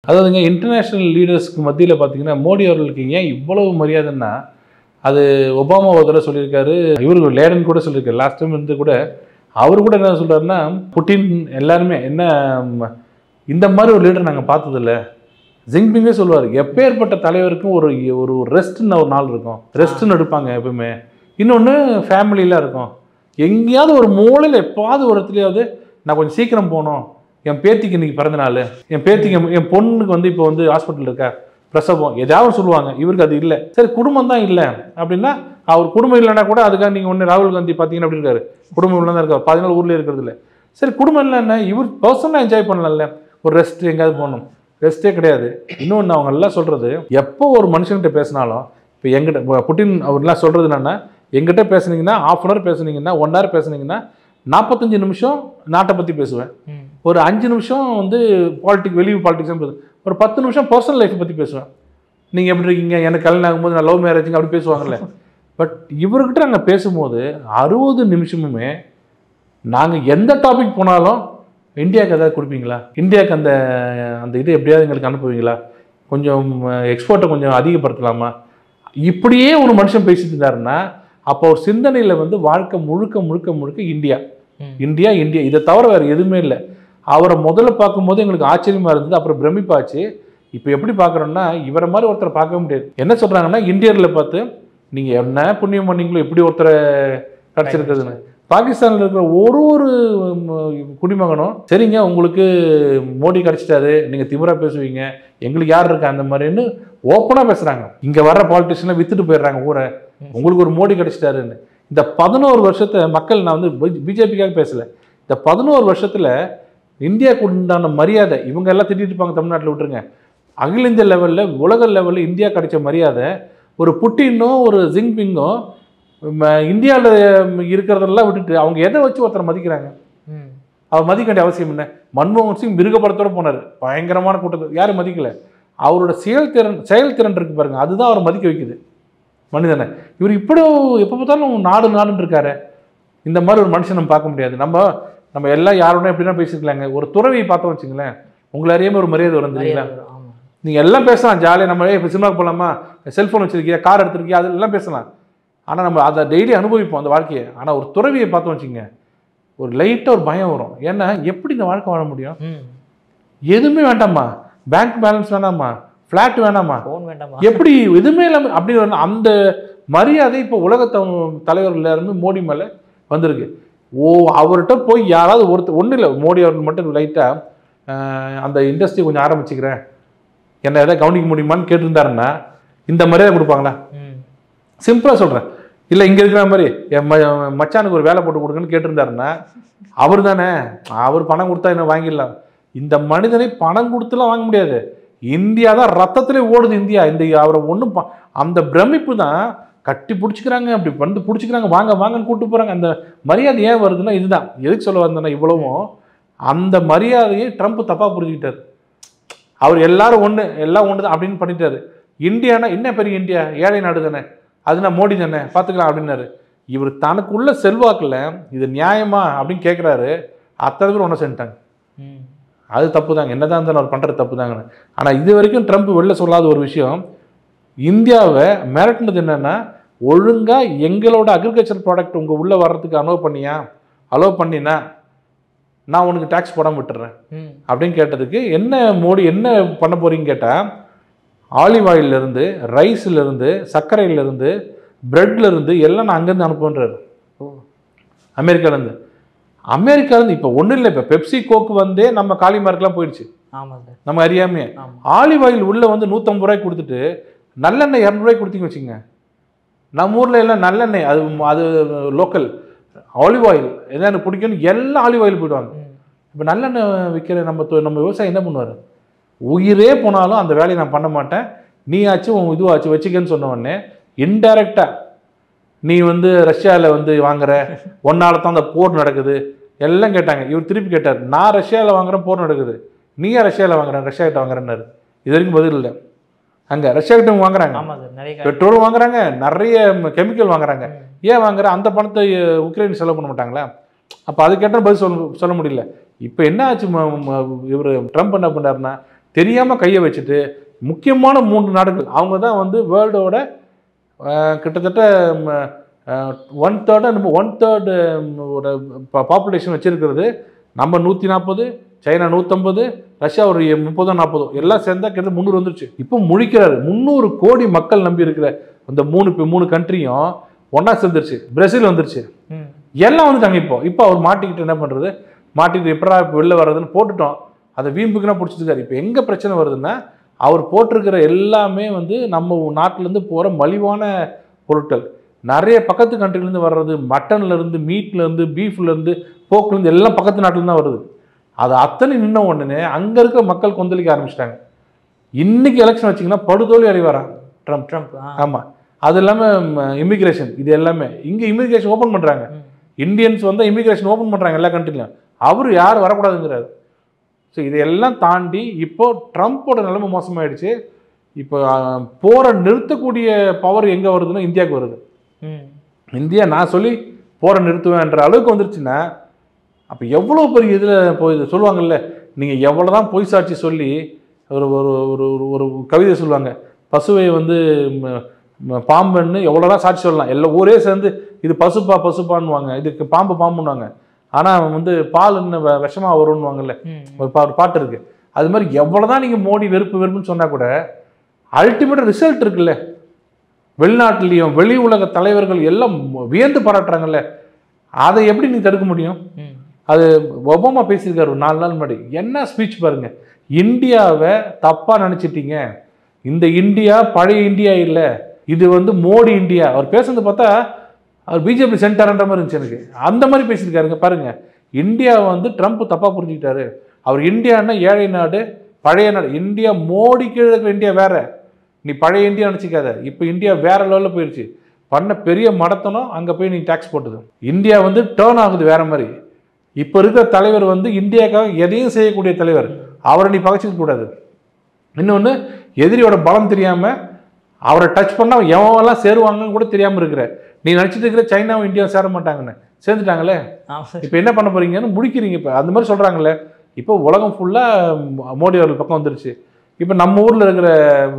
அதாவதுங்க இன்டர்நேஷ்னல் லீடர்ஸ்க்கு மத்தியில் பார்த்தீங்கன்னா மோடி அவர்களுக்கு ஏன் இவ்வளவு மரியாதைன்னா அது ஒபாமா ஒரு தடவை சொல்லியிருக்காரு, இவருக்கு லேடன் கூட சொல்லியிருக்காரு. லாஸ்ட் டைம் இருந்து கூட அவர் கூட என்ன சொல்கிறாருன்னா, புட்டின் எல்லாருமே என்ன இந்த மாதிரி ஒரு லீடர் நாங்கள் பார்த்ததில்ல. ஜின்பிங்கே சொல்லுவார், எப்பேற்பட்ட தலைவருக்கும் ஒரு ஒரு ரெஸ்ட்டுன்னு ஒரு நாள் இருக்கும், ரெஸ்ட்டுன்னு எடுப்பாங்க எப்பவுமே. இன்னொன்று ஃபேமிலியெலாம் இருக்கும். எங்கேயாவது ஒரு மூலையில் எப்பாவது ஒரு இடத்துலையாவது நான் கொஞ்சம் சீக்கிரம் போகணும், என் பேத்திக்கு இன்றைக்கி பிறந்த நாள், என் பேத்திக்கு என் பொண்ணுக்கு வந்து இப்போ வந்து ஹாஸ்பிட்டல் இருக்கா, பிரசவம், ஏதாவது சொல்லுவாங்க. இவருக்கு அது இல்லை. சரி குடும்பம் தான் இல்லை அப்படின்னா, அவர் குடும்பம் இல்லைன்னா கூட அதுக்காக நீங்கள் ஒன்று ராகுல் காந்தி பார்த்தீங்கன்னா அப்படி இருக்காரு, குடும்பம் இல்லை தான் இருக்கார், 14 ஊரில் இருக்கிறது இல்லை. சரி குடும்பம் இல்லைன்னா இவர் பர்சனலாக என்ஜாய் பண்ணலாம்ல, ஒரு ரெஸ்ட் எங்கேயாவது போகணும், ரெஸ்ட்டே கிடையாது. இன்னொன்று அவங்க எல்லாம் சொல்கிறது, எப்போ ஒரு மனுஷன்கிட்ட பேசினாலும் இப்போ எங்கிட்ட புட்டின் அவர்லாம் சொல்கிறது என்னென்னா, எங்கிட்ட பேசுனீங்கன்னா 1/2 hour பேசுனீங்கன்னா 1 hour பேசுனீங்கன்னா 45 நிமிஷம் நாட்டை பற்றி பேசுவேன், ஒரு 5 நிமிஷம் வந்து வெளியூர் பாலிட்டிக்ஸ் பேசுவேன், ஒரு 10 நிமிஷம் பர்சனல் லைஃப்பை பற்றி பேசுவேன். நீங்கள் எப்படி இருக்கீங்க, எனக்கு கல்யாணம் ஆகும்போது நான் லவ் மேரேஜுங்க அப்படி பேசுவாங்கல்ல. பட் இவர்கிட்ட நாங்கள் பேசும்போது 60 நிமிஷமுமே நாங்கள் எந்த டாபிக் போனாலும் இந்தியாவுக்கு எதாவது கொடுப்பீங்களா, இந்தியாவுக்கு அந்த அந்த இது எப்படியாவது எங்களுக்கு அனுப்புவீங்களா, கொஞ்சம் எக்ஸ்போர்ட்டை கொஞ்சம் அதிகப்படுத்தலாமா, இப்படியே ஒரு மனுஷன் பேசிட்டு இருந்தாருன்னா அப்போ ஒரு சிந்தனையில் வந்து வாழ்க்கை முழுக்க முழுக்க முழுக்க இந்தியா இந்தியா இந்தியா, இதை தவிர வேறு எதுவுமே இல்லை. அவரை முதல்ல பார்க்கும்போது எங்களுக்கு ஆச்சரியமாக இருந்தது, அப்புறம் பிரமிப்பாச்சு. இப்போ எப்படி பார்க்குறோன்னா, இவரை மாதிரி ஒருத்தரை பார்க்க முடியாது. என்ன சொல்கிறாங்கன்னா, இந்தியர்களை பார்த்து நீங்கள் என்ன புண்ணியம் பண்ணீங்களோ இப்படி ஒருத்தரை கிடச்சிருக்குதுன்னு. பாகிஸ்தானில் இருக்கிற ஒரு குடிமகனும் சரிங்க உங்களுக்கு மோடி கிடச்சிட்டாரு, நீங்கள் திமிரா பேசுவீங்க, எங்களுக்கு யார் இருக்கா அந்த மாதிரின்னு ஓப்பனாக பேசுகிறாங்க. இங்கே வர்ற பாலிட்டிஷியன்லாம் வித்துட்டு போயிடுறாங்க ஊரை, உங்களுக்கு ஒரு மோடி கிடச்சிட்டாருன்னு. இந்த 11 வருஷத்தை மக்கள், நான் வந்து பிஜேபிக்காக பேசலை, இந்த 11 வருஷத்தில் இந்தியாவுக்கு உண்டான மரியாதை இவங்க எல்லாம் திட்டிட்டு இருப்பாங்க, தமிழ்நாட்டில் விட்டுருங்க, அகில இந்திய லெவலில் உலக லெவலில் இந்தியா கிடைச்ச மரியாதை ஒரு புட்டினோ ஒரு ஜின்பிங்கோ இந்தியாவில் இருக்கிறதெல்லாம் விட்டுட்டு அவங்க எதை வச்சு ஒருத்தரை மதிக்கிறாங்க? அவர் மதிக்க வேண்டிய அவசியம் என்ன? மன்மோகன் சிங் மிருகப்படத்தோடு போனார், பயங்கரமான கூட்டத்தை, யாரும் மதிக்கலை. அவரோட செயல்திறன் இருக்கு பாருங்க, அதுதான் அவரை மதிக்க வைக்குது மனிதனை. இவர் இப்படி எப்போ பார்த்தாலும் நாடுன்னு இருக்காரு. இந்த மாதிரி ஒரு மனுஷன் நம்ம பார்க்க முடியாது. நம்ம எல்லாம் யாரோட எப்படின்னா பேசிக்கலாங்க. ஒரு துறவியை பார்த்தோம் வச்சுங்களேன், உங்களை அறியாமல் ஒரு மரியாதை வரும் தெரியுங்களா? நீங்கள் எல்லாம் பேசலாம் ஜாலியாக, நம்ம இப்போ சினிமாவுக்கு போகலாமா, செல்ஃபோன் வச்சுருக்கியா, கார் எடுத்துருக்கியா, அதெல்லாம் பேசலாம். ஆனால் நம்ம அதை டெய்லி அனுபவிப்போம் அந்த வாழ்க்கையை. ஆனால் ஒரு துறவியை பார்த்தோம் வச்சுங்க, ஒரு லைட்டாக ஒரு பயம் வரும். ஏன்னா எப்படி இந்த வாழ்க்கை வாழ முடியும்? எதுவுமே வேண்டாமா, பேங்க் பேலன்ஸ் வேணாமா, ஃப்ளாட் வேணாமா, எப்படி எதுவுமே இல்லாமல் அப்படி வரணும். அந்த மரியாதை இப்போ உலக தலைவர்கள் இருந்து மோடி மேலே வந்திருக்கு. அவர்கிட்ட போய் யாராவது ஒன்றும் இல்லை, மோடி அவர்கள் மட்டும் லைட்டாக அந்த இண்டஸ்ட்ரி கொஞ்சம் ஆரம்பிச்சுக்கிறேன், என்ன எதாவது கவனிக்க முடியுமான்னு கேட்டிருந்தாருன்னா இந்த மரியாதை கொடுப்பாங்களா? சிம்பிளாக சொல்கிறேன். இல்லை இங்கே இருக்கிற மாதிரி என் மச்சானுக்கு ஒரு வேலை போட்டு கொடுங்கன்னு கேட்டிருந்தாருன்னா அவர் தானே, அவர் பணம் கொடுத்தா என்ன வாங்கிடலாம். இந்த மனிதனை பணம் கொடுத்துலாம் வாங்க முடியாது. இந்தியா தான் ரத்தத்திலே ஓடுது. இந்தியா இந்த அவரை ஒன்றும் அந்த பிரமிப்பு தான் கட்டி பிடிச்சிக்கிறாங்க, அப்படி வந்து பிடிச்சிக்கிறாங்க, வாங்க வாங்கன்னு கூப்பிட்டு போகிறாங்க. அந்த மரியாதை ஏன் வருதுன்னா இதுதான். எதுக்கு சொல்ல வந்தேன்னா, இவ்வளவும் அந்த மரியாதையை ட்ரம்ப் தப்பாக புரிஞ்சுக்கிட்டார். அவர் எல்லாரும் ஒன்று, எல்லாம் ஒன்று தான் அப்படின்னு பண்ணிட்டாரு. இந்தியானா என்ன பெரிய இந்தியா, ஏழை நாடு தானே, அதுனா மோடி தானே பார்த்துக்கலாம் அப்படின்னாரு. இவர் தனக்குள்ள செல்வாக்கில் இது நியாயமா அப்படின்னு கேட்குறாரு. அத்தனை பேர் ஒன்று செஞ்சுட்டாங்க. அது தப்பு தாங்க, என்னதான் இருந்தாலும் அவர் பண்ணுறது தப்பு தாங்கன்னு. ஆனால் இது வரைக்கும் ட்ரம்ப் வெளில சொல்லாத ஒரு விஷயம், இந்தியாவை மிரட்டினது என்னென்னா, ஒழுங்காக எங்களோட அக்ரிகல்ச்சர் ப்ராடக்ட் உங்கள் உள்ளே வர்றதுக்கு அலோவ் பண்ணினா நான் உனக்கு டேக்ஸ் போடாமல் விட்டுறேன் அப்படின்னு கேட்டதுக்கு என்ன மோடி என்ன பண்ண போறீங்கன்னு கேட்டால், ஆலிவ் ஆயிலிருந்து, ரைஸ்லேருந்து, சர்க்கரையிலேருந்து, பிரெட்லேருந்து எல்லாம் நான் அங்கேருந்து அனுப்புன்றாரு அமெரிக்காலேருந்து. இப்போ ஒன்றும் இல்லை, இப்போ பெப்சி கோக்கு வந்தே நம்ம காலி மார்க்கெலாம் போயிடுச்சு. நம்ம அறியாமே ஆலிவ் ஆயில் உள்ளே வந்து 150 ரூபாய்க்கு கொடுத்துட்டு நல்லெண்ணெய் 200 ரூபாய்க்கு கொடுத்தீங்க வச்சுங்க. நம்ம ஊரில் எல்லாம் நல்லெண்ணெய் அது லோக்கல் ஆலிவ் ஆயில் எதாவது எனக்கு பிடிக்கும்னு எல்லாம் ஆலிவ் ஆயில் போயிடுவாங்க. இப்போ நல்லெண்ணெய் விற்கிற நம்ம விவசாயி என்ன பண்ணுவார்? உயிரே போனாலும் அந்த வேலையை நான் பண்ண மாட்டேன், நீ ஆச்சு உன் இதுவாச்சு வச்சுக்கன்னு சொன்ன உடனே இன்டைரக்டாக நீ வந்து ரஷ்யாவில் வந்து வாங்குற, ஒன்னால தான் அந்த போர் நடக்குது எல்லாம் கேட்டாங்க. இவர் திருப்பி கேட்டார், நான் ரஷ்யாவில் வாங்குறேன், போர் நடக்குது, நீயே ரஷ்யாவில் வாங்குறேன், ரஷ்யாக்கிட்ட வாங்குறேன்னாரு. இது வரைக்கும் பதில் இல்லை. அங்கே ரஷ்யாக்கிட்ட வாங்குறாங்க, பெட்ரோல் வாங்குறாங்க, நிறைய கெமிக்கல் வாங்குறாங்க. ஏன் வாங்குற? அந்த பணத்தை உக்ரைன் செலவு பண்ண மாட்டாங்களா? அப்போ அது கேட்டால் பதில் சொல்ல முடியல. இப்போ என்ன ஆச்சு, இவர் ட்ரம்ப் என்ன பண்ணாருன்னா, தெரியாமல் கையை வச்சுட்டு முக்கியமான 3 நாடுகள் அவங்க தான் வந்து வேர்ல்டோட கிட்டத்தட்ட 1/3 பாப்புலேஷன் வச்சிருக்கிறது. நம்ம 140, சைனா 150, ரஷ்யா ஒரு 30-40 எல்லாம் சேர்ந்தா கிட்டத்தட்ட 300 வந்துருச்சு. இப்போ முழிக்கிறாரு. 300 கோடி மக்கள் நம்பி இருக்கிற இந்த 3 கண்ட்ரியும் ஒன்னா சேர்ந்துருச்சு. பிரேசில் வந்துருச்சு, எல்லாம் வந்துட்டாங்க. இப்போ அவர் மாட்டிக்கிட்டு என்ன பண்றது, மாட்டிக்கிட்டு எப்படா வெளில வர்றதுன்னு போட்டுட்டோம். அதை வீம்புக்குன்னா பிடிச்சிருக்காரு. இப்போ எங்க பிரச்சனை வருதுன்னா, அவர் போட்டிருக்கிற எல்லாமே வந்து நம்ம நாட்டிலேருந்து போகிற மலிவான பொருட்கள். நிறைய பக்கத்து கண்ட்ரிலேருந்து வர்றது, மட்டன்லேருந்து, மீட்லேருந்து, பீஃப்லேருந்து, போக்குலேருந்து எல்லாம் பக்கத்து நாட்டிலேருந்து தான் வருது. அது அத்தனை நின்ன உடனே அங்கே இருக்கிற மக்கள் கொந்தளிக்க ஆரம்பிச்சிட்டாங்க. இன்னைக்கு எலெக்ஷன் வச்சிங்கன்னா படுதோலி அடைவாரான் ட்ரம்ப். ஆமாம், அது இல்லாமல் இமிக்ரேஷன், இது எல்லாமே இங்கே இமிக்ரேஷன் ஓப்பன் பண்ணுறாங்க. இந்தியன்ஸ் வந்து இமிக்ரேஷன் ஓப்பன் பண்ணுறாங்க எல்லா கண்ட்ரிலையும். அவர் யாரும் வரக்கூடாதுங்கிறாரு. ஸோ இதையெல்லாம் தாண்டி இப்போ ட்ரம்ப்போட நிலைமை மோசமாயிடுச்சு. இப்போ போரை நிறுத்தக்கூடிய பவர் எங்கே வருதுன்னா இந்தியாவுக்கு வருது. இந்தியா நான் சொல்லி போரை நிறுத்துவேன்ற அளவுக்கு வந்துருச்சுன்னா அப்போ எவ்வளோ பெரிய இதில் போய் சொல்லுவாங்கல்ல, நீங்கள் எவ்வளோ தான் பொய் சாட்சி சொல்லி ஒரு ஒரு ஒரு ஒரு கவிதை சொல்லுவாங்க, பசுவை வந்து பாம்புன்னு எவ்வளோ தான் சாட்சி சொல்லலாம், எல்லா ஊரே சேர்ந்து இது பசுப்பான்னுவாங்க, இதுக்கு பாம்புன்னுவாங்க. ஆனால் வந்து பால் இன்னும் விஷமாக வரும்னுவாங்கல்ல, ஒரு பாட்டு இருக்குது. அது மாதிரி எவ்வளோதான் நீங்கள் மோடி வெறுப்புன்னு சொன்னால் கூட அல்டிமேட் ரிசல்ட் இருக்குல்ல. வெளிநாட்டிலையும் வெளி உலக தலைவர்கள் எல்லாம் வியந்து பாராட்டுறாங்கல்ல, அதை எப்படி நீ தடுக்க முடியும்? அது ஒபாமா பேசியிருக்காரு ஒரு 4 நாள் முன்னாடி. என்ன ஸ்பீச் பாருங்க, இந்தியாவை தப்பாக நினச்சிட்டீங்க, இந்த இந்தியா பழைய இந்தியா இல்லை, இது வந்து மோடி இந்தியா. அவர் பேசுறது பார்த்தா அவர் பிஜேபி சென்டர்ன்ற மாதிரி இருந்துச்சு எனக்கு. அந்த மாதிரி பேசியிருக்காருங்க பாருங்க. இந்தியாவை வந்து ட்ரம்ப் தப்பாக புரிஞ்சுக்கிட்டாரு. அவர் இந்தியான்னா ஏழை நாடு, பழைய நாடு. இந்தியா மோடி கீழே இருக்கிற இந்தியா வேற, நீ பழைய இந்தியா நினச்சிக்காத. இப்போ இந்தியா வேற லெவலில் போயிடுச்சு. பண்ண பெரிய மடத்தனம் அங்கே போய் நீ டேக்ஸ் போட்டுது. இந்தியா வந்து டேர்ன் ஆகுது வேற மாதிரி. இப்போ இருக்கிற தலைவர் வந்து இந்தியாவுக்காக எதையும் செய்யக்கூடிய தலைவர். அவரை நீ பகைச்சிக்க கூடாது. இன்னொன்று, எதிரியோட பலம் தெரியாமல் அவரை டச் பண்ணால் எவெல்லாம் சேருவாங்கன்னு கூட தெரியாமல் இருக்கிற நீ நினச்சிட்டு இருக்கிற சைனாவும் இந்தியாவும் சேர மாட்டாங்கன்னு சேர்ந்துட்டாங்களே. இப்போ என்ன பண்ண போறீங்கன்னு முடிக்கிறீங்க. இப்போ அந்த மாதிரி சொல்கிறாங்களே. இப்போ உலகம் ஃபுல்லாக மோடி அவர்கள் பக்கம் வந்துருச்சு. இப்போ நம்ம ஊரில் இருக்கிற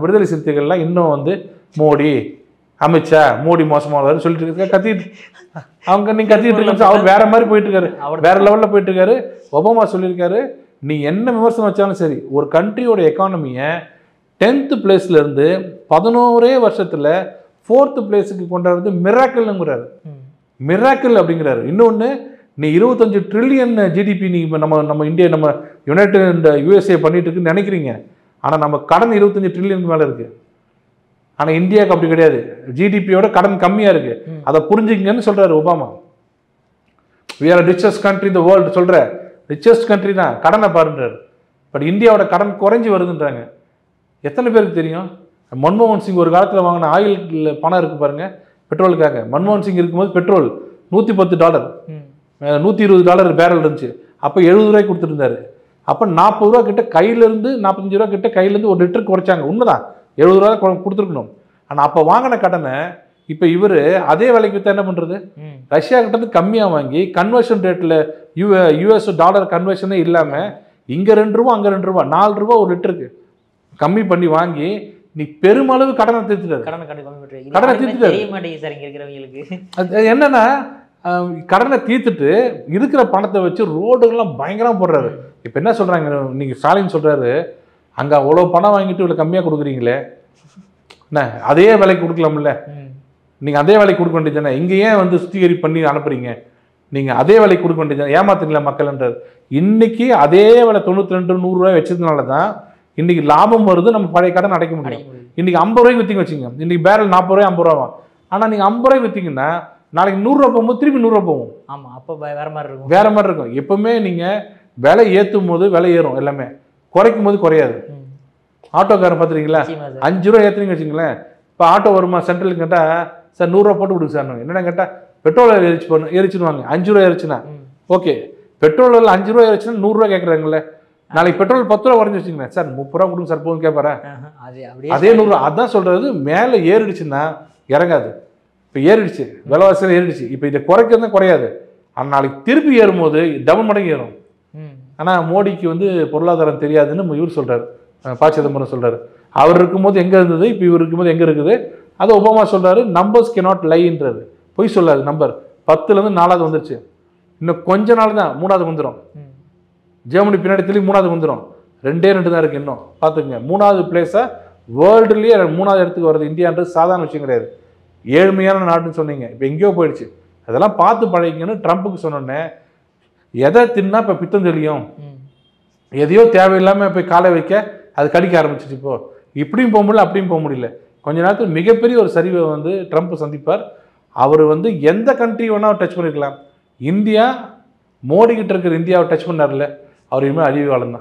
விடுதலை சிறுத்தைகள்லாம் இன்னும் வந்து மோடி, அமித்ஷா, மோடி மோசமானவர் சொல்லிட்டு இருக்க கத்திட்டு அவங்க நீங்க கத்திட்டு இருக்க. அவர் வேற மாதிரி போயிட்டு இருக்காரு, வேற லெவலில் போயிட்டு இருக்காரு. ஒபாமா சொல்லியிருக்காரு, நீ என்ன விமர்சனம் வச்சாலும் சரி, ஒரு கண்ட்ரியோட எக்கானமியை 10th பிளேஸ்ல இருந்து 11 வருஷத்துல 4th பிளேஸுக்கு கொண்டாடுறது மிராக்கிள்ங்கிறாரு. மிராக்கிள் அப்படிங்கிறாரு. இன்னொன்று, நீ 25 ட்ரில்லியன் ஜிடிபி நீ நம்ம இந்தியா, நம்ம யுனைடெட் யூஎஸ்ஏ பண்ணிட்டு இருக்குன்னு நினைக்கிறீங்க. ஆனால் நம்ம கடன் 25 ட்ரில்லியனுக்கு மேலே இருக்கு. ஆனால் இந்தியாவுக்கு அப்படி கிடையாது. ஜிடிபியோட கடன் கம்மியாக இருக்கு. அதை புரிஞ்சுக்கங்கன்னு சொல்றாரு Obama. we are the richest country in the world சொல்ற ரிச்சஸ்ட் கண்ட்ரி தான், கடனை பாருன்றாரு. பட் இந்தியாவோட கடன் குறைஞ்சி வருதுன்றாங்க. எத்தனை பேருக்கு தெரியும்? மன்மோகன் சிங் ஒரு காலத்தில் வாங்கின ஆயில் பணம் இருக்கு பாருங்க, பெட்ரோலுக்காக. மன்மோகன் சிங் இருக்கும்போது பெட்ரோல் $110, $120 பேரல் இருந்துச்சு. அப்போ 70 ரூபாய்க்கு கொடுத்துருந்தாரு. அப்போ 40 ரூபா கிட்ட கையிலேருந்து 45 ரூபா கிட்ட கையிலேருந்து ஒரு லிட்டருக்கு குறைச்சாங்க. உண்மைதான், 70 ரூபா கொடுத்துருக்கணும். ஆனால் அப்போ வாங்கின கடனை இப்போ இவர் அதே விலைக்கு விற்றா என்ன பண்ணுறது? ரஷ்யா கிட்ட கம்மியாக வாங்கி கன்வர்ஷன் ரேட்டில் யூஎஸ் டாலர் கன்வர்ஷனே இல்லாமல் இங்கே 2 ரூபா அங்கே 2 ரூபா 4 ரூபா ஒரு லிட்டருக்கு கம்மி பண்ணி வாங்கி நீ பெருமளவு கடனை தீர்த்துட்டாரு. கடனை தீர்த்துட்டாரு. என்னன்னா கடனை தீர்த்துட்டு இருக்கிற பணத்தை வச்சு ரோடுகள்லாம் பயங்கரமாக போடுறாரு. இப்போ என்ன சொல்கிறாங்க, நீங்கள் ஸ்டாலின் சொல்கிறாரு, அங்கே அவ்வளோ பணம் வாங்கிட்டு இவ்வளோ கம்மியாக கொடுக்குறீங்களே, என்ன அதே விலைக்கு கொடுக்கலாம்ல, நீங்கள் அதே விலைக்கு கொடுக்க வேண்டியதானே, இங்கே ஏன் வந்து சுத்திகரி பண்ணி அனுப்புறீங்க, நீங்கள் அதே விலைக்கு கொடுக்க வேண்டியதானே, ஏமாத்துங்களா மக்கள்ன்றார். இன்னைக்கு அதே விலை 92, 100 ரூபாய் வச்சதுனால தான் இன்னைக்கு லாபம் வருது, நம்ம பழைய கடன் அடைக்க முடியும். இன்னைக்கு 50 ரூபாய்க்கு விற்றீங்க வச்சுங்க, இன்னைக்கு பேரல் 40 ரூபாய் 50 ரூபா. ஆனால் நீங்கள் 50 ரூபாய்க்கு விற்றீங்கன்னா நாளைக்கு 100 ரூபா போகும்போது திருப்பி 100 ரூபா போகும். ஆமாம், அப்போ வேற மாதிரி இருக்கும். வேற மாதிரி இருக்கும். எப்பவுமே நீங்கள் விலை ஏற்றும் போது விலை ஏறும், எல்லாமே குறைக்கும் போது குறையாது. ஆட்டோக்காரன் பார்த்துருக்கீங்களா, 5 ரூபா ஏற்றுனீங்க வச்சுங்களேன். இப்போ ஆட்டோ வருமா சென்ட்ரலுக்கு கேட்டால், சார் 100 ரூபா போட்டு கொடுங்க சார். என்னென்ன கேட்டால் பெட்ரோல் எரிச்சுடுவாங்க. 5 ரூபா எரிச்சுனா ஓகே, பெட்ரோல் 5 ரூபா எரிச்சுன்னா 100 ரூபா கேட்குறாங்களே. நாளைக்கு பெட்ரோல் 10 ரூபா குறைஞ்சி வச்சுங்களேன், சார் 30 ரூபா கொடுங்க சார் போதும் கேட்பாரா? அதே 100 ரூபா. அதான் சொல்றது, மேலே ஏறிடுச்சுன்னா இறங்காது. இப்போ ஏறிடுச்சு, விலைவாசியில் ஏறிடுச்சு. இப்போ இதை குறைக்கிறது தான் குறையாது. ஆனால் நாளைக்கு திருப்பி ஏறும்போது டபுள் மடங்கு ஏறும். ஆனால் மோடிக்கு வந்து பொருளாதாரம் தெரியாதுன்னு இவர் சொல்றாரு. ப. சிதம்பரம் சொல்கிறாரு. அவர் இருக்கும்போது எங்கே இருந்தது, இப்போ இவர் இருக்கும்போது எங்கே இருக்குது. அதை ஒபாமா சொல்கிறாரு, நம்பர்ஸ் கேனாட் லைன்றாரு. பொய் சொல்லாது. நம்பர் 10லேருந்து 4வது வந்துருச்சு. இன்னும் கொஞ்ச நாள் தான் 3வது வந்துடும். ஜெர்மனி பின்னாடி திரும்பி 3வது வந்துடும். 2 தான் இருக்குது இன்னும். பார்த்துக்குங்க, 3வது பிளேஸாக வேர்ல்டுலேயே 3வது இடத்துக்கு வருது இந்தியான்றது சாதாரண விஷயம் கிடையாது. ஏழ்மையான நாடுன்னு சொன்னீங்க, இப்போ எங்கேயோ போயிடுச்சு. அதெல்லாம் பார்த்து பழகிங்கன்னு ட்ரம்ப்புக்கு சொன்னோன்னே, எதை தின்னா இப்போ பித்தம் தெளியும், எதையோ தேவையில்லாமல் போய் காலை வைக்க அது கடிக்க ஆரம்பிச்சிச்சு. இப்போது இப்படியும் போக முடியல, அப்படியும் போக முடியல. கொஞ்ச நேரத்தில் மிகப்பெரிய ஒரு சரிவை வந்து ட்ரம்ப் சந்திப்பார். அவர் வந்து எந்த கண்ட்ரி வேணால் டச் பண்ணிருக்கலாம். இந்தியா மோடி கிட்ட இருக்கிற இந்தியாவை டச் பண்ணார்ல, அவர் இனிமேல் அழிவு காலம் தான்.